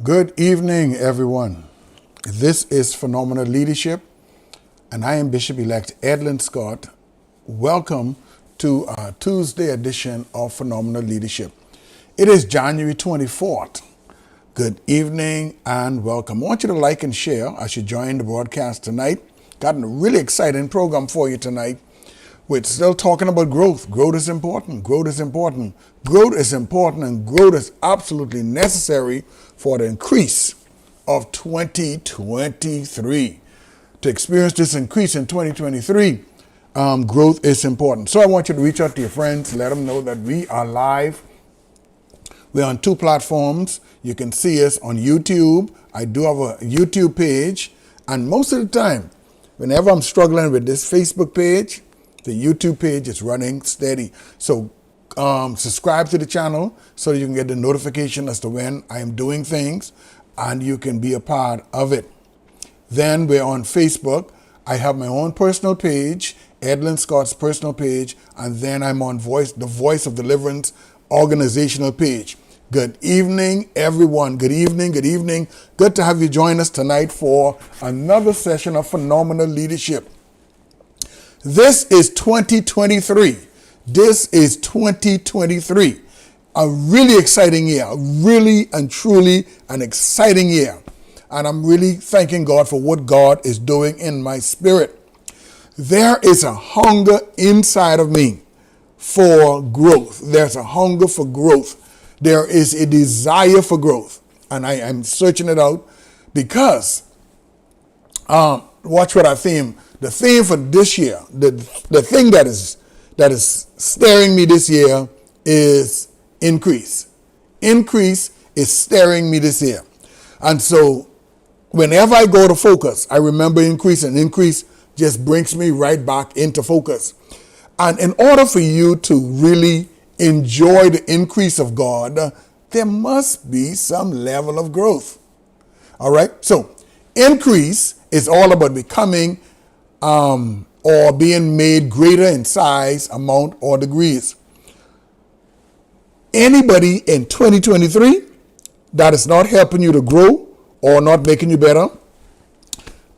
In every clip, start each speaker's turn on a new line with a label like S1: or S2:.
S1: Good evening, everyone. This is Phenomenal Leadership, and I am Bishop-elect Edlin Scott. Welcome to our Tuesday edition of Phenomenal Leadership. It is January 24th. Good evening and welcome. I want you to like and share as you join the broadcast tonight. Got a really exciting program for you tonight. We're still talking about growth. Growth is important. Growth is important. Growth is important, and growth is absolutely necessary for the increase of 2023. To experience this increase in 2023, growth is important. So I want you to reach out to your friends, let them know that we are live. We're on two platforms. You can see us on YouTube. I do have a YouTube page, and most of the time, whenever I'm struggling with this Facebook page, the YouTube page is running steady. So subscribe to the channel so you can get the notification as to when I am doing things and you can be a part of it. Then we're on Facebook. I have my own personal page, Edlin Scott's personal page, and then I'm on the Voice of Deliverance organizational page. Good evening, everyone. Good evening. Good evening. Good to have you join us tonight for another session of Phenomenal Leadership. This is 2023. This is 2023. A really exciting year. Really and truly an exciting year. And I'm really thanking God for what God is doing in my spirit. There is a hunger inside of me for growth. There's a hunger for growth. There is a desire for growth. And I am searching it out because, watch what I theme. The theme for this year, the thing that is staring me this year is increase. Increase is staring me this year. And so whenever I go to focus, I remember increase, and increase just brings me right back into focus. And in order for you to really enjoy the increase of God, there must be some level of growth. All right? So increase is all about becoming or being made greater in size, amount, or degrees. Anybody in 2023 that is not helping you to grow or not making you better?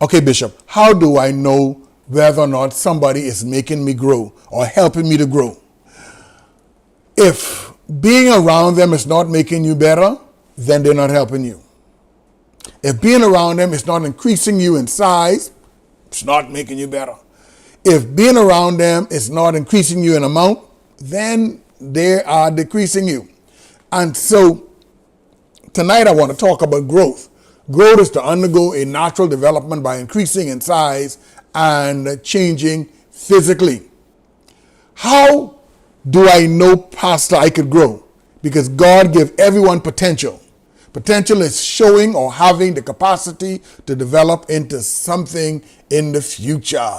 S1: Okay, Bishop, how do I know whether or not somebody is making me grow or helping me to grow? If being around them is not making you better, then they're not helping you. If being around them is not increasing you in size, it's not making you better. If being around them is not increasing you in amount, then they are decreasing you. And so tonight I want to talk about growth. Growth is to undergo a natural development by increasing in size and changing physically. How do I know, Pastor, I could grow? Because God gave everyone potential. Potential is showing or having the capacity to develop into something in the future.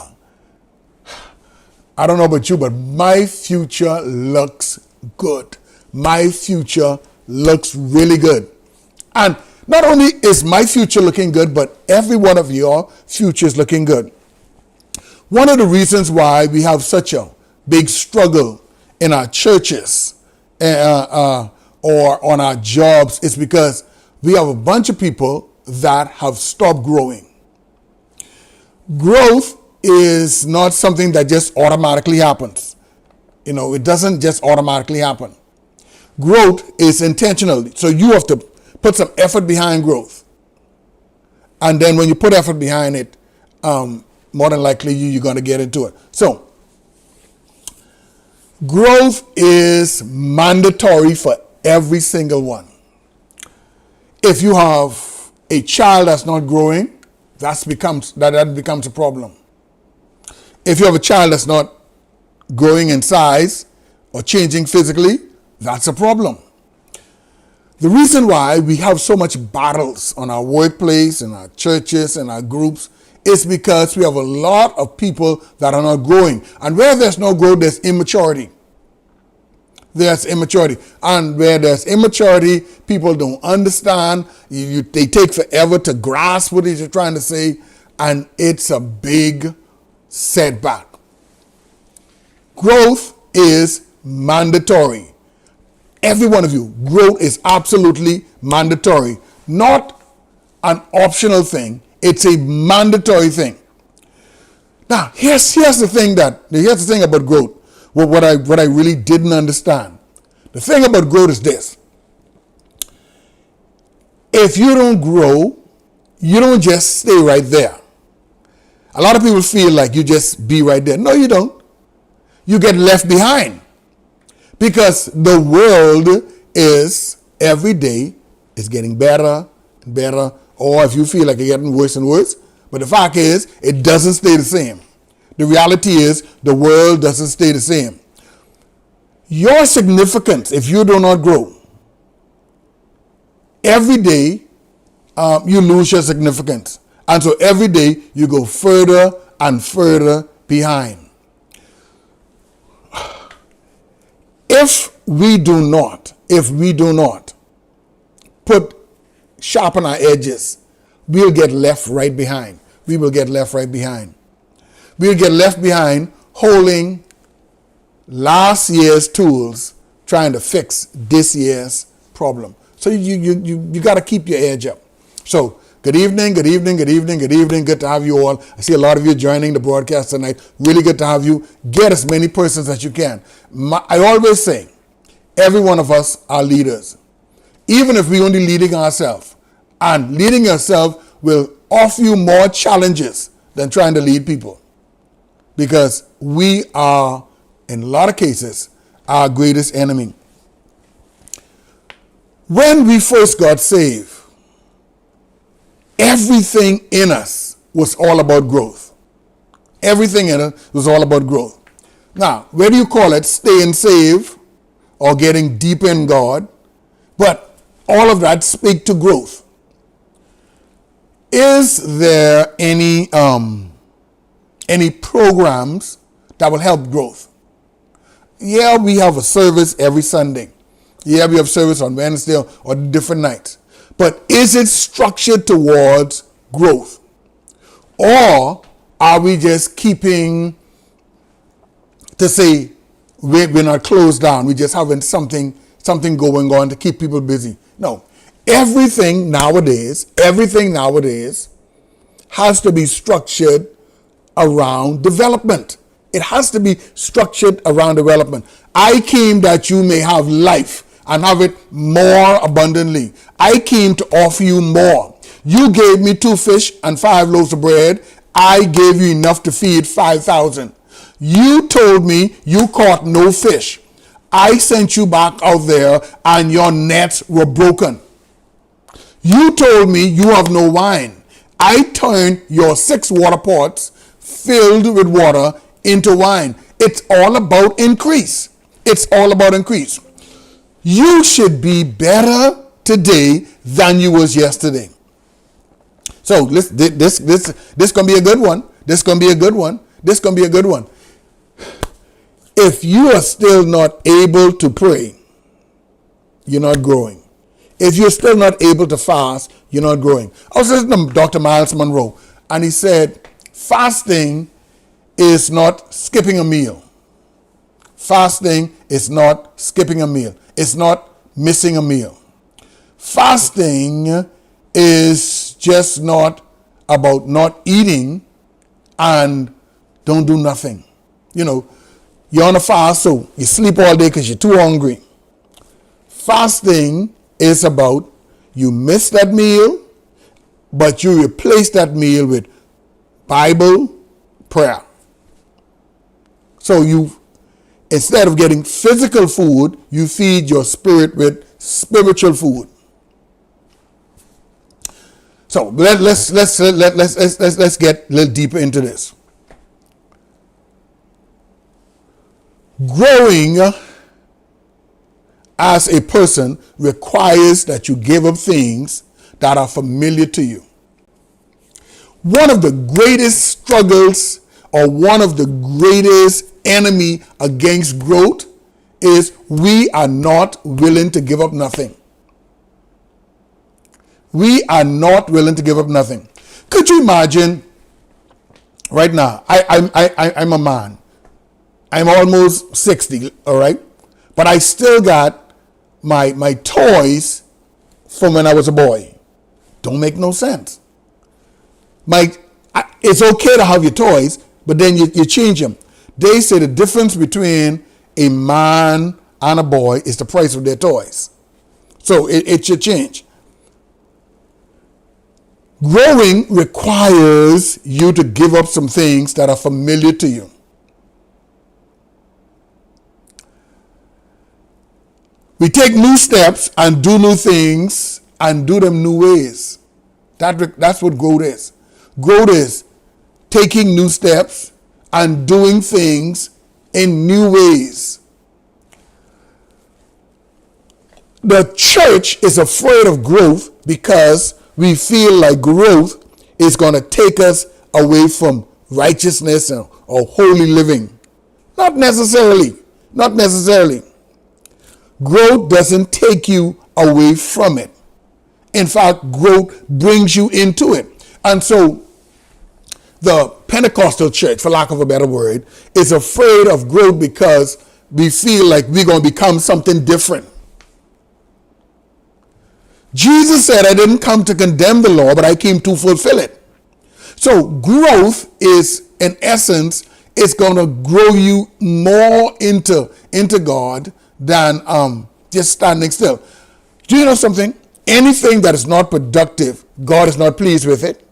S1: I don't know about you, but my future looks good. My future looks really good. And not only is my future looking good, but every one of your future is looking good. One of the reasons why we have such a big struggle in our churches or on our jobs is because we have a bunch of people that have stopped growing. Growth is not something that just automatically happens. You know, it doesn't just automatically happen. Growth is intentional. So you have to put some effort behind growth. And then when you put effort behind it, more than likely you're going to get into it. So growth is mandatory for every single one. If you have a child that's not growing, that becomes a problem. If you have a child that's not growing in size or changing physically, that's a problem. The reason why we have so much battles on our workplace, in our churches, and our groups is because we have a lot of people that are not growing. And where there's no growth, there's immaturity. There's immaturity. And where there's immaturity, people don't understand. They take forever to grasp what you're trying to say. And it's a big setback. Growth is mandatory. Every one of you, growth is absolutely mandatory. not an optional thing. It's a mandatory thing. Now, here's the thing about growth. What I really didn't understand. The thing about growth is this. If you don't grow, you don't just stay right there. A lot of people feel like you just be right there. No, you don't. You get left behind. Because the world is, every day, is getting better and better. Or if you feel like it's getting worse and worse. But the fact is, it doesn't stay the same. The reality is, the world doesn't stay the same. Your significance, if you do not grow, every day you lose your significance. And so every day you go further and further behind. If we do not sharpen our edges, we'll get left right behind. We will get left right behind. We'll get left behind holding last year's tools, trying to fix this year's problem. So you got to keep your edge up. So good evening. Good to have you all. I see a lot of you joining the broadcast tonight. Really good to have you. Get as many persons as you can. I always say, every one of us are leaders. Even if we're only leading ourselves. And leading yourself will offer you more challenges than trying to lead people. Because we are, in a lot of cases, our greatest enemy. When we first got saved, everything in us was all about growth. Everything in us was all about growth. Now, whether you call it staying saved or getting deep in God, but all of that speak to growth. Is there any programs that will help growth? Yeah, we have a service every Sunday. Yeah, we have service on Wednesday or different nights. But is it structured towards growth? Or are we just keeping to say we're not closed down, we just having something going on to keep people busy? No. Everything nowadays has to be structured around development. It has to be structured around development. I came that you may have life and have it more abundantly. I came to offer you more. You gave me 2 fish and 5 loaves of bread. I gave you enough to feed 5,000. You told me you caught no fish. I sent you back out there and your nets were broken. You told me you have no wine. I turned your 6 water pots filled with water into wine. It's all about increase. It's all about increase. You should be better today than you was yesterday. So this gonna be a good one. This gonna be a good one. If you are still not able to pray, you're not growing. If you're still not able to fast, you're not growing. I was listening to Dr. Miles Monroe, and he said, fasting is not skipping a meal. Fasting is not skipping a meal. It's not missing a meal. Fasting is just not about not eating and don't do nothing. You know, you're on a fast, so you sleep all day because you're too hungry. Fasting is about you miss that meal, but you replace that meal with Bible, prayer. So you, instead of getting physical food, you feed your spirit with spiritual food. So let's get a little deeper into this. Growing as a person requires that you give up things that are familiar to you. One of the greatest struggles or one of the greatest enemy against growth is we are not willing to give up nothing. We are not willing to give up nothing. Could you imagine right now, I'm a man. I'm almost 60, all right? But I still got my toys from when I was a boy. Don't make no sense. It's okay to have your toys, but then you change them. They say the difference between a man and a boy is the price of their toys. So it should change. Growing requires you to give up some things that are familiar to you. We take new steps and do new things and do them new ways. That's what growth is. Growth is taking new steps and doing things in new ways. The church is afraid of growth because we feel like growth is going to take us away from righteousness or holy living. Not necessarily. Not necessarily. Growth doesn't take you away from it. In fact, growth brings you into it. And so the Pentecostal church, for lack of a better word, is afraid of growth because we feel like we're going to become something different. Jesus said, I didn't come to condemn the law, but I came to fulfill it. So growth is, in essence, it's going to grow you more into God than just standing still. Do you know something? Anything that is not productive, God is not pleased with it.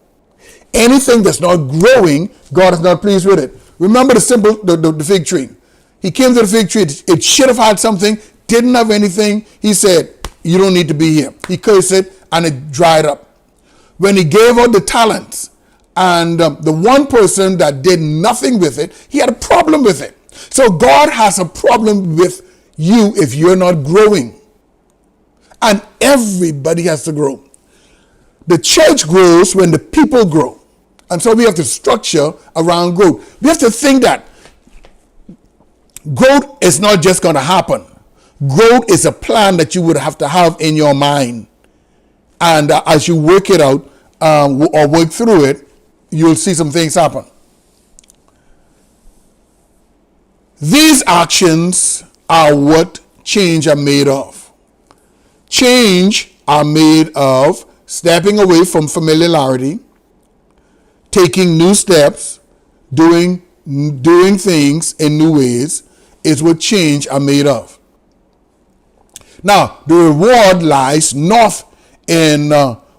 S1: Anything that's not growing, God is not pleased with it. Remember the fig tree. He came to the fig tree. It should have had something, didn't have anything. He said, you don't need to be here. He cursed it and it dried up. When he gave out the talents, and the one person that did nothing with it, he had a problem with it. So God has a problem with you if you're not growing. And everybody has to grow. The church grows when the people grow. And so we have to structure around growth. We have to think that growth is not just going to happen. Growth is a plan that you would have to have in your mind. And as you work it out or work through it, you'll see some things happen. These actions are what change are made of. Change are made of stepping away from familiarity, taking new steps, doing things in new ways is what change are made of. Now, the reward lies not in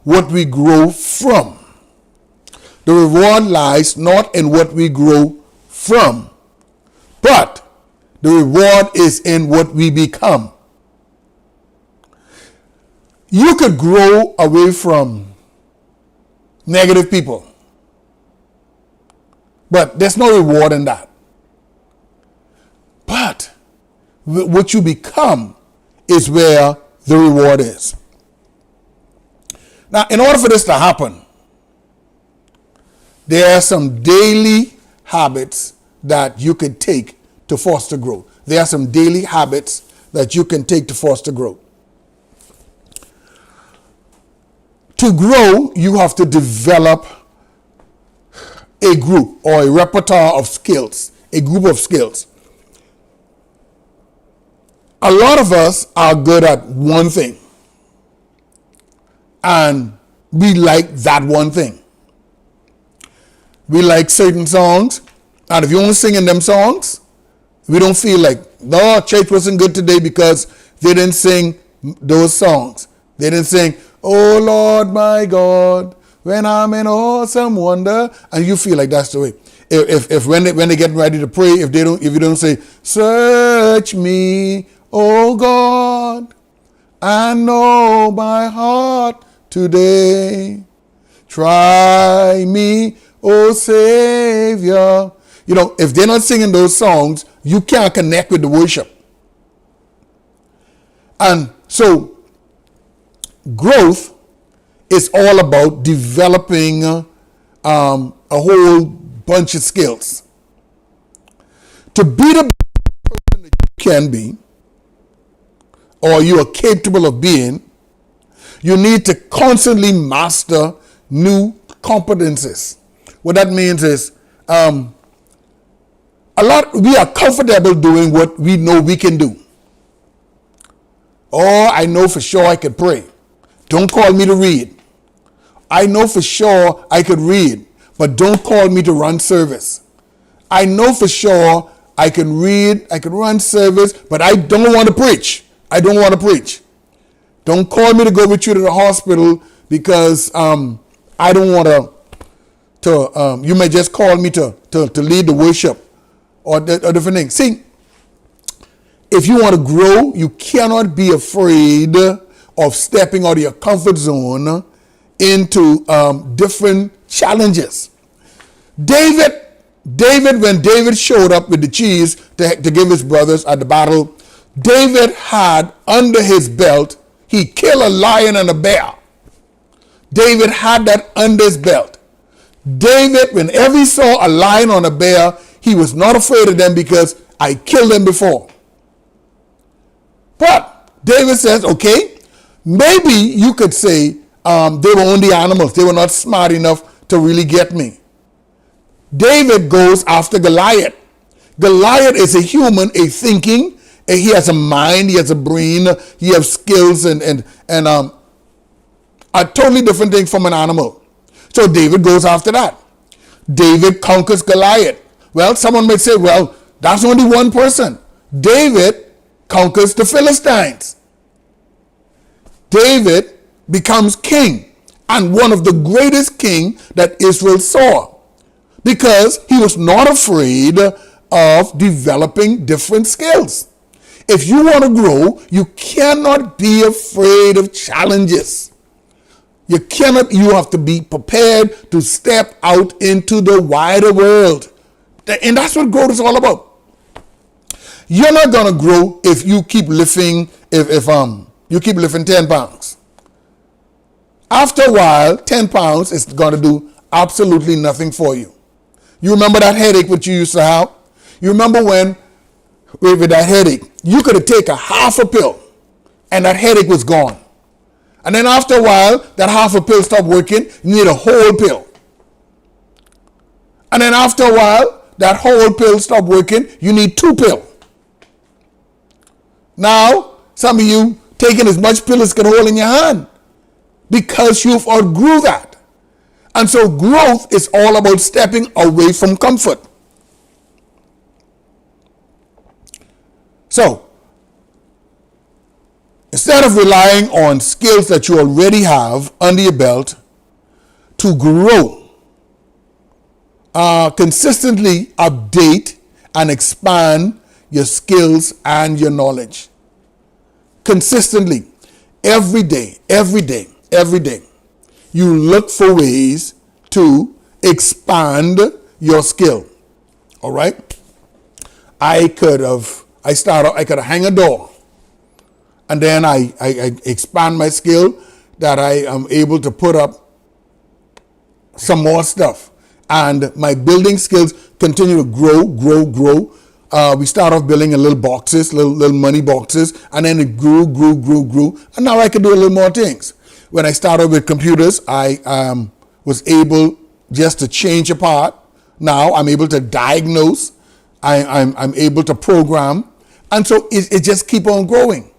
S1: what we grow from. The reward lies not in what we grow from, but the reward is in what we become. You could grow away from negative people, but there's no reward in that. But what you become is where the reward is. Now, in order for this to happen, there are some daily habits that you could take to foster growth. There are some daily habits that you can take to foster growth. To grow, you have to develop a group or a repertoire of skills, a group of skills. A lot of us are good at one thing, and we like that one thing. We like certain songs, and if you only sing in them songs, we don't feel like, no, church wasn't good today because they didn't sing those songs. They didn't sing, oh Lord my God, when I'm in awesome wonder, and you feel like that's the way. If when they get ready to pray, if you don't say, search me, oh God, I know my heart today. Try me, oh Savior. You know, if they're not singing those songs, you can't connect with the worship. And so, growth is all about developing a whole bunch of skills. To be the person that you can be, or you are capable of being, you need to constantly master new competencies. What that means is, we are comfortable doing what we know we can do. Oh, I know for sure I can pray. Don't call me to read. I know for sure I could read, but don't call me to run service. I know for sure I can read, I can run service, but I don't want to preach. I don't want to preach. Don't call me to go with you to the hospital because I don't want to you may just call me to lead the worship or different things. See, if you want to grow, you cannot be afraid of stepping out of your comfort zone into different challenges. David, when David showed up with the cheese to give his brothers at the battle, David had under his belt, he killed a lion and a bear. David had that under his belt. David, whenever he saw a lion or a bear, he was not afraid of them because I killed them before. But David says, okay, maybe you could say they were only animals. They were not smart enough to really get me. David goes after Goliath. Goliath is a human, a thinking. He has a mind. He has a brain. He has skills and a totally different thing from an animal. So David goes after that. David conquers Goliath. Well, someone might say, well, that's only one person. David conquers the Philistines. David becomes king, and one of the greatest kings that Israel saw, because he was not afraid of developing different skills. If you want to grow, you cannot be afraid of challenges. You have to be prepared to step out into the wider world. And that's what growth is all about. You're not going to grow if you keep lifting, if you keep lifting 10 pounds. After a while, 10 pounds is going to do absolutely nothing for you. You remember that headache which you used to have? You remember when, with that headache, you could have taken half a pill and that headache was gone. And then after a while, that half a pill stopped working, you need a whole pill. And then after a while, that whole pill stopped working, you need 2 pills. Now, some of you taking as much pill as you can hold in your hand because you've outgrew that. And so growth is all about stepping away from comfort. So, instead of relying on skills that you already have under your belt to grow, consistently update and expand your skills and your knowledge. Consistently, every day, you look for ways to expand your skill. All right? I could hang a door, and then I expand my skill that I am able to put up some more stuff. And my building skills continue to grow. We start off building little boxes, little money boxes, and then it grew. And now I can do a little more things. When I started with computers, I was able just to change a part. Now I'm able to diagnose. I'm able to program. And so it just keep on growing.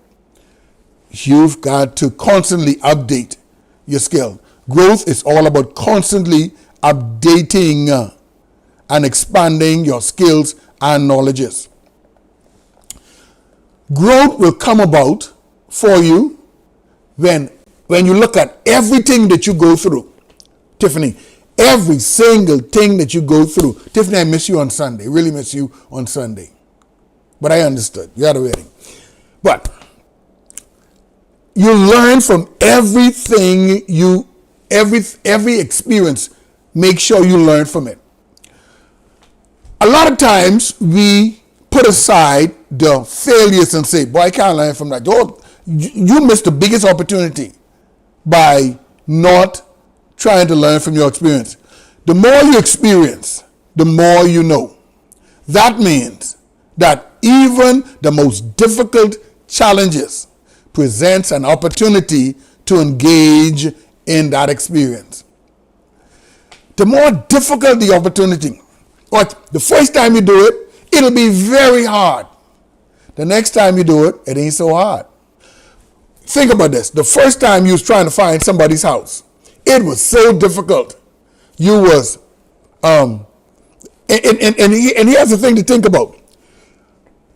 S1: You've got to constantly update your skill. Growth is all about constantly updating and expanding your skills and knowledges. Growth will come about for you when you look at everything that you go through. Tiffany, every single thing that you go through. Tiffany, I miss you on Sunday. Really miss you on Sunday. But I understood. You had a wedding. But you learn from everything every experience. Make sure you learn from it. A lot of times we put aside the failures and say, boy, I can't learn from that. You missed the biggest opportunity by not trying to learn from your experience. The more you experience, the more you know. That means that even the most difficult challenges presents an opportunity to engage in that experience. The more difficult the opportunity, but the first time you do it, it'll be very hard. The next time you do it, it ain't so hard. Think about this. The first time you was trying to find somebody's house, It was so difficult. You was, and here's the thing to think about.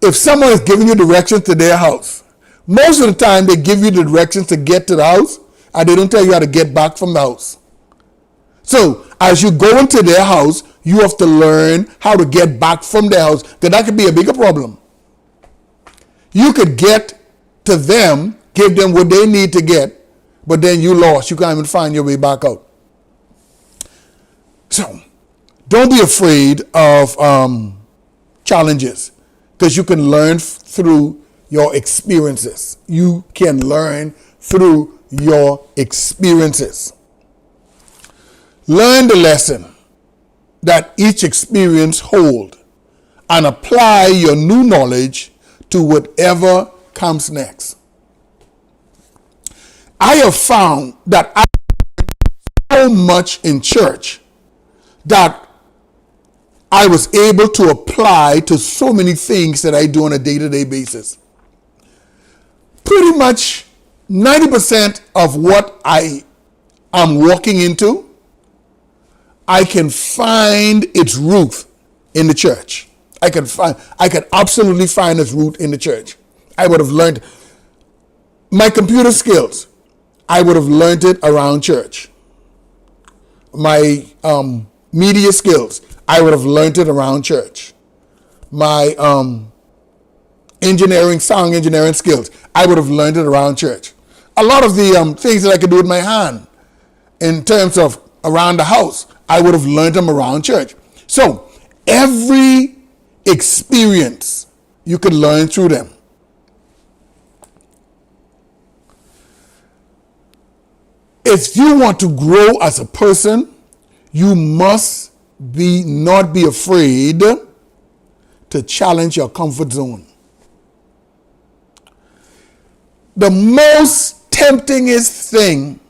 S1: If someone is giving you directions to their house, most of the time they give you the directions to get to the house, and they don't tell you how to get back from the house. So as you go into their house, you have to learn how to get back from their house, because that could be a bigger problem. You could get to them, give them what they need to get, but then you lost. You can't even find your way back out. So don't be afraid of challenges, because you can learn through your experiences. You can learn through your experiences. Learn the lesson that each experience holds and apply your new knowledge to whatever comes next. I have found that I learned so much in church that I was able to apply to so many things that I do on a day-to-day basis. Pretty much 90% of what I am walking into, I can find its root in the church. I can absolutely find its root in the church. I would have learned my computer skills. I would have learned it around church. My media skills, I would have learned it around church. My sound engineering skills, I would have learned it around church. A lot of the things that I could do with my hand in terms of around the house, I would have learned them around church. So every experience you could learn through them. If you want to grow as a person, you must not be afraid to challenge your comfort zone. The most temptingest thing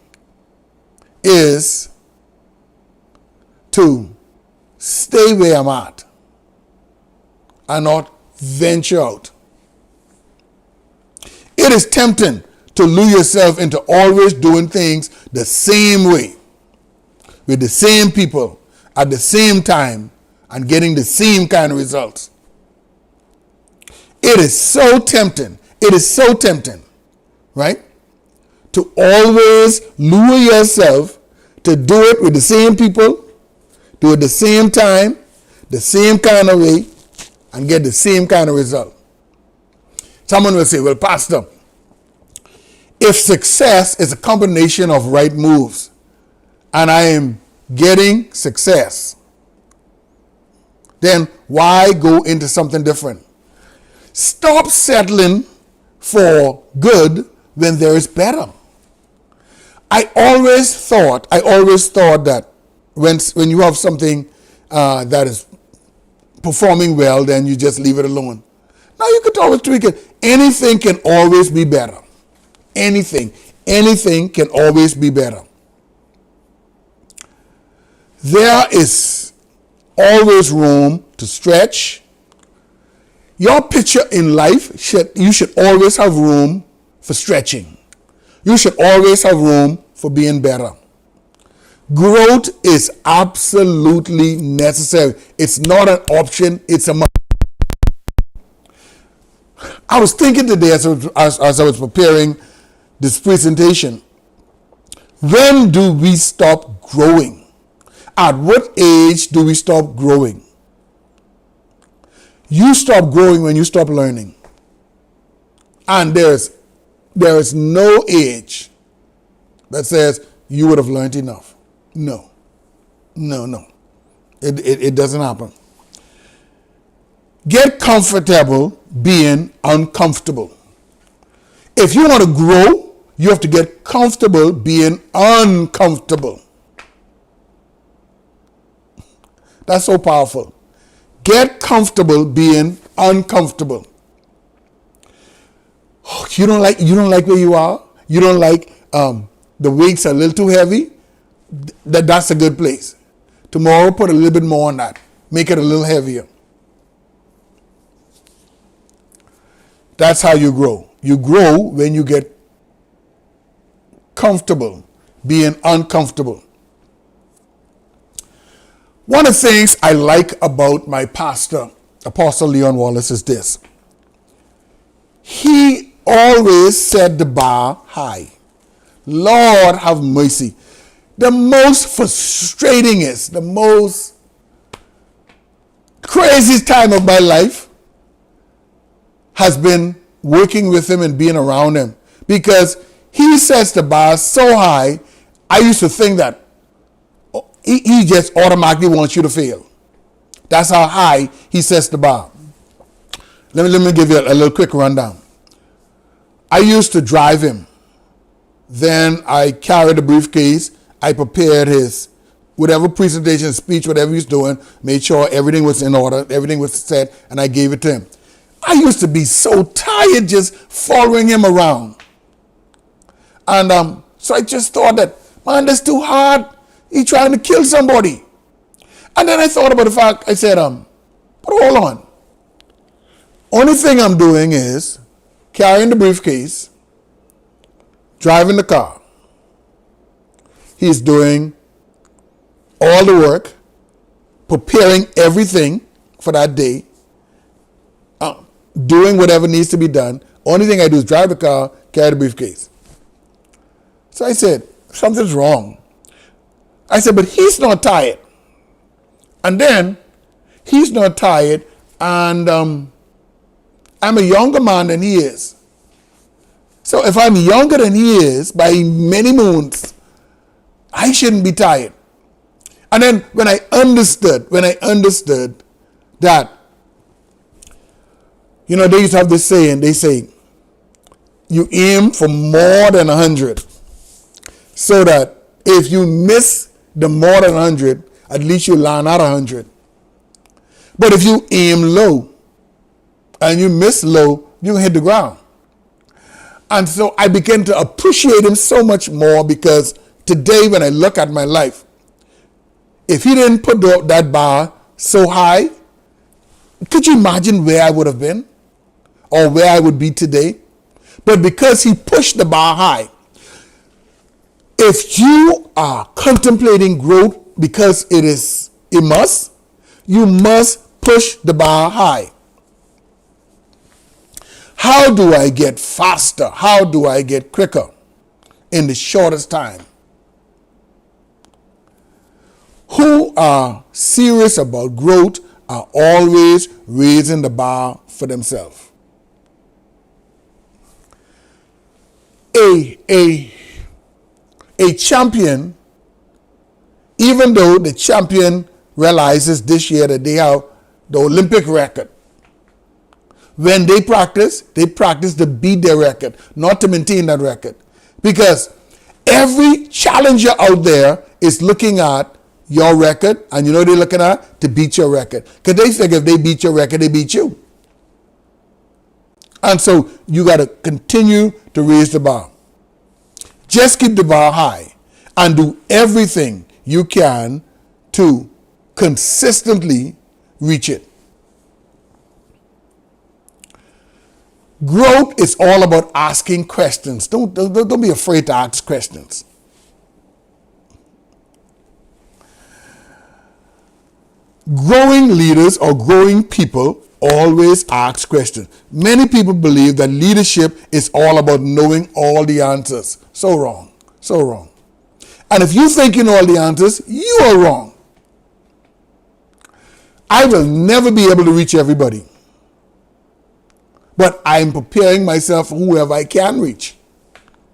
S1: is to stay where I'm at and not venture out. It is tempting to lure yourself into always doing things the same way, with the same people, at the same time, and getting the same kind of results. It is so tempting. It is so tempting, right? To always lure yourself to do it with the same people, do it the same time, the same kind of way, and get the same kind of result. Someone will say, well, Pastor, if success is a combination of right moves, and I am getting success, then why go into something different? Stop settling for good when there is better. I always thought that when you have something that is performing well, then you just leave it alone. Now you could always tweak it. Anything can always be better. Anything can always be better. There is always room to stretch. Your picture in life, you should always have room for stretching. You should always have room for being better. Growth is absolutely necessary. It's not an option, it's a must. I was thinking today as I was preparing this presentation, when do we stop growing? At what age do we stop growing? You stop growing when you stop learning. And there is no age that says you would have learned enough. No. It doesn't happen. Get comfortable being uncomfortable. If you want to grow, you have to get comfortable being uncomfortable. That's so powerful. Get comfortable being uncomfortable. Oh, you don't like where you are? You don't like the weights are a little too heavy? That's a good place. Tomorrow, put a little bit more on that. Make it a little heavier. That's how you grow. You grow when you get comfortable being uncomfortable. One of the things I like about my pastor, Apostle Leon Wallace, is this. He always set the bar high. Lord have mercy. The most frustratingest, the most craziest time of my life has been working with him and being around him, because he sets the bar so high. I used to think that he just automatically wants you to fail. That's how high he sets the bar. Let me give you a little quick rundown. I used to drive him. Then I carried the briefcase. I prepared his whatever presentation, speech, whatever he's doing, made sure everything was in order, everything was set, and I gave it to him. I used to be so tired just following him around. And so I just thought that, man, that's too hard. He's trying to kill somebody. And then I thought about the fact, I said, but hold on. Only thing I'm doing is carrying the briefcase, driving the car. He's doing all the work, preparing everything for that day, doing whatever needs to be done. Only thing I do is drive the car, carry the briefcase. So I said, something's wrong. I said, but he's not tired. And then he's not tired, and I'm a younger man than he is. So if I'm younger than he is by many moons, I shouldn't be tired. And then when I understood that, you know, they used to have this saying, they say, you aim for more than 100, so that if you miss the more than 100, at least you land at 100. But if you aim low and you miss low, you can hit the ground. And so I began to appreciate him so much more, because today when I look at my life, if he didn't put that bar so high, could you imagine where I would have been or where I would be today? But because he pushed the bar high, if you are contemplating growth, because you must push the bar high. How do I get faster? How do I get quicker in the shortest time? Who are serious about growth are always raising the bar for themselves. A champion, even though the champion realizes this year that they have the Olympic record, when they practice to beat their record, not to maintain that record. Because every challenger out there is looking at your record, and you know they're looking at to beat your record. Because they think if they beat your record, they beat you. And so you got to continue to raise the bar. Just keep the bar high and do everything you can to consistently reach it. Growth is all about asking questions. Don't be afraid to ask questions. Growing leaders or growing people always ask questions. Many people believe that leadership is all about knowing all the answers. So wrong. So wrong. And if you think you know all the answers, you are wrong. I will never be able to reach everybody. But I'm preparing myself for whoever I can reach.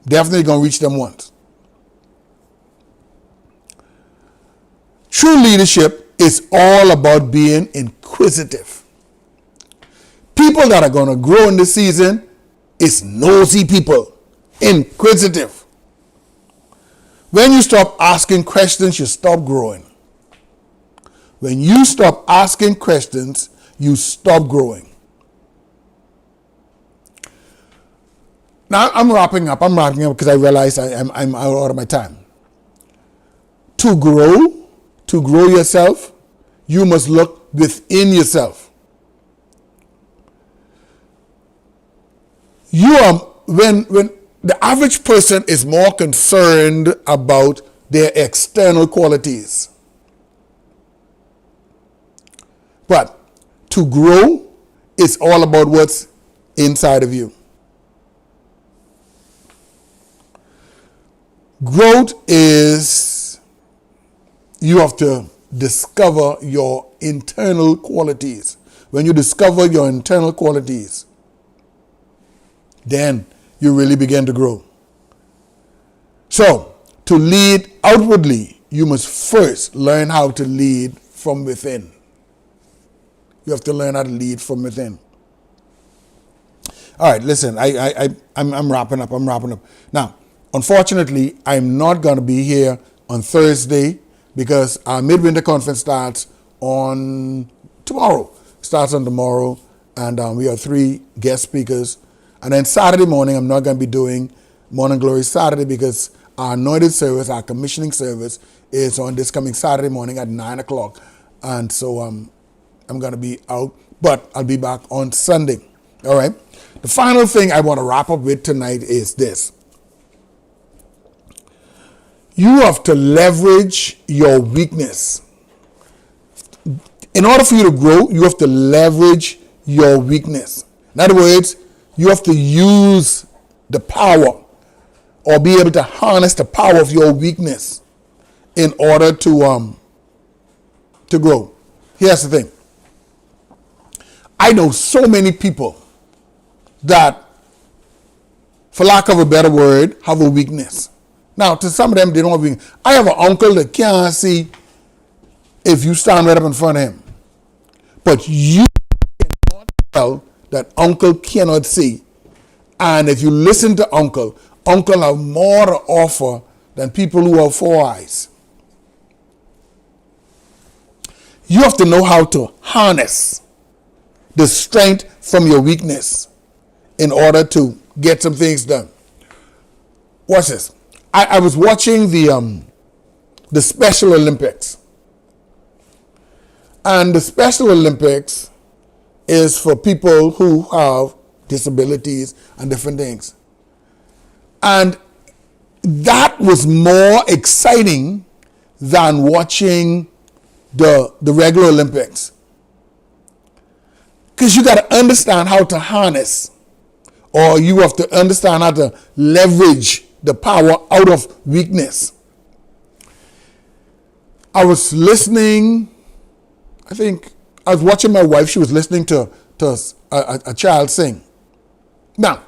S1: Definitely going to reach them once. True leadership is all about being inquisitive. People that are going to grow in this season is nosy people, inquisitive. When you stop asking questions, you stop growing. When you stop asking questions, you stop growing. Now I'm wrapping up because I realize I'm out of my time. To grow yourself, you must look within yourself. You are when The average person is more concerned about their external qualities. But to grow is all about what's inside of you. Growth is you have to discover your internal qualities. When you discover your internal qualities, then you really begin to grow. So, to lead outwardly, you must first learn how to lead from within. You have to learn how to lead from within. All right, listen, I'm wrapping up. Now, unfortunately, I'm not going to be here on Thursday because our midwinter conference starts on tomorrow. And we have 3 guest speakers. And then Saturday morning, I'm not going to be doing Morning Glory Saturday because our anointed service, our commissioning service, is on this coming Saturday morning at 9 o'clock. And so I'm going to be out, but I'll be back on Sunday. All right. The final thing I want to wrap up with tonight is this. You have to leverage your weakness. In order for you to grow, you have to leverage your weakness. In other words, you have to use the power or be able to harness the power of your weakness in order to grow. Here's the thing. I know so many people that, for lack of a better word, have a weakness. Now, to some of them, they don't have a weakness. I have an uncle that can't see if you stand right up in front of him. But you cannot tell that uncle cannot see. And if you listen to uncle have more to offer than people who have 4 eyes. You have to know how to harness the strength from your weakness in order to get some things done. Watch this. I was watching the Special Olympics. And the Special Olympics is for people who have disabilities and different things. And that was more exciting than watching the regular Olympics. Because you got to understand how to harness, or you have to understand how to leverage the power out of weakness. I was listening, I was watching my wife, she was listening to a child sing. Now,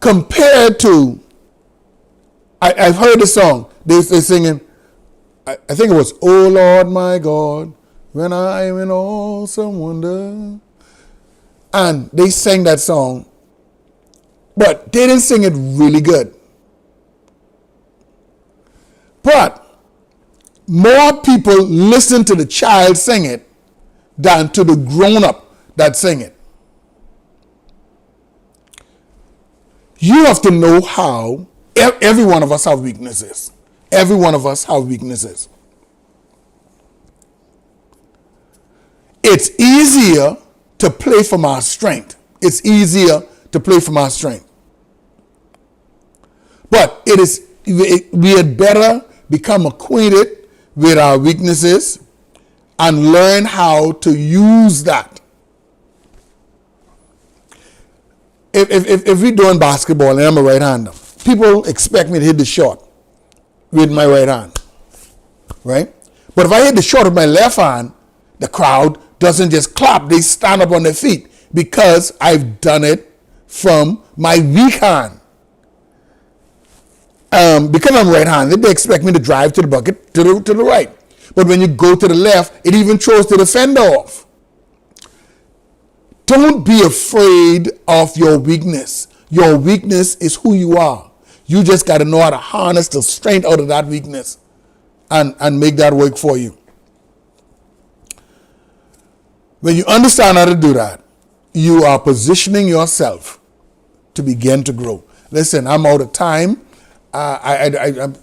S1: compared to, I've heard the song, they're singing, I think it was, "Oh Lord my God, when I am in awesome wonder." And they sang that song, but they didn't sing it really good. But more people listen to the child sing it than to the grown-up that sing it. You have to know how. Every one of us have weaknesses. Every one of us have weaknesses. It's easier to play from our strength. It's easier to play from our strength. But we had better become acquainted with our weaknesses and learn how to use that. If we're doing basketball and I'm a right-hander, people expect me to hit the shot with my right hand, right? But if I hit the shot with my left hand, the crowd doesn't just clap, they stand up on their feet because I've done it from my weak hand. Because I'm right-handed, they expect me to drive to the bucket to the right. But when you go to the left, it even throws the defender off. Don't be afraid of your weakness. Your weakness is who you are. You just got to know how to harness the strength out of that weakness and make that work for you. When you understand how to do that, you are positioning yourself to begin to grow. Listen, I'm out of time. I've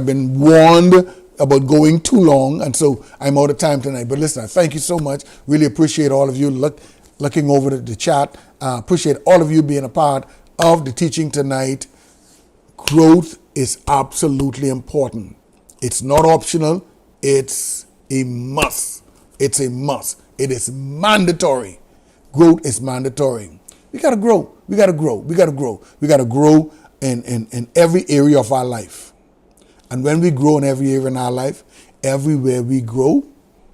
S1: been warned about going too long, and so I'm out of time tonight. But listen, thank you so much. Really appreciate all of you looking over the chat. Appreciate all of you being a part of the teaching tonight, growth is absolutely important. It's not optional. It's a must. It's a must. It is mandatory. Growth is mandatory. We got to grow. We got to grow. We got to grow. We got to grow in every area of our life. And when we grow in every area in our life, everywhere we grow,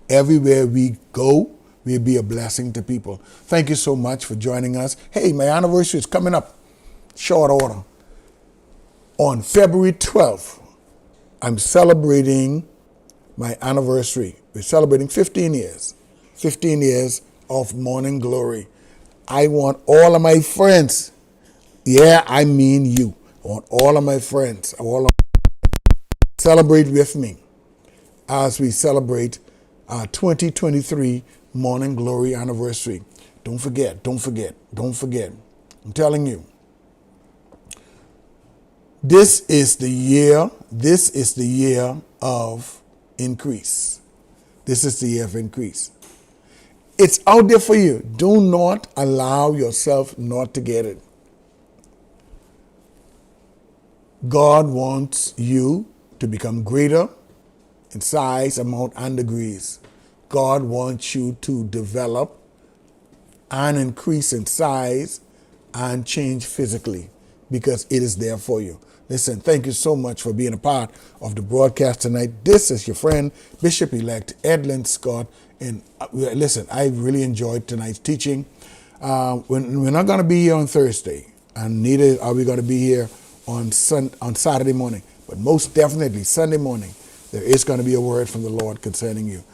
S1: everywhere we go, we'll be a blessing to people. Thank you so much for joining us. Hey, my anniversary is coming up. Short order. On February 12th, I'm celebrating my anniversary. We're celebrating 15 years. 15 years of Morning Glory. I want all of my friends, yeah, I mean you, I want all of my friends, celebrate with me as we celebrate our 2023 Morning Glory anniversary. Don't forget, don't forget, don't forget. I'm telling you, this is the year of increase. This is the year of increase. It's out there for you. Do not allow yourself not to get it. God wants you to become greater in size, amount, and degrees. God wants you to develop and increase in size and change physically because it is there for you. Listen, thank you so much for being a part of the broadcast tonight. This is your friend, Bishop-elect Edlin Scott. And listen, I really enjoyed tonight's teaching. We're not going to be here on Thursday, and neither are we going to be here on Saturday morning. But most definitely, Sunday morning, there is going to be a word from the Lord concerning you.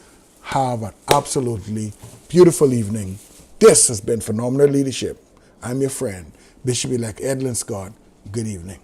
S1: Have an absolutely beautiful evening. This has been Phenomenal Leadership. I'm your friend, Bishop-elect Edlin Scott. Good evening.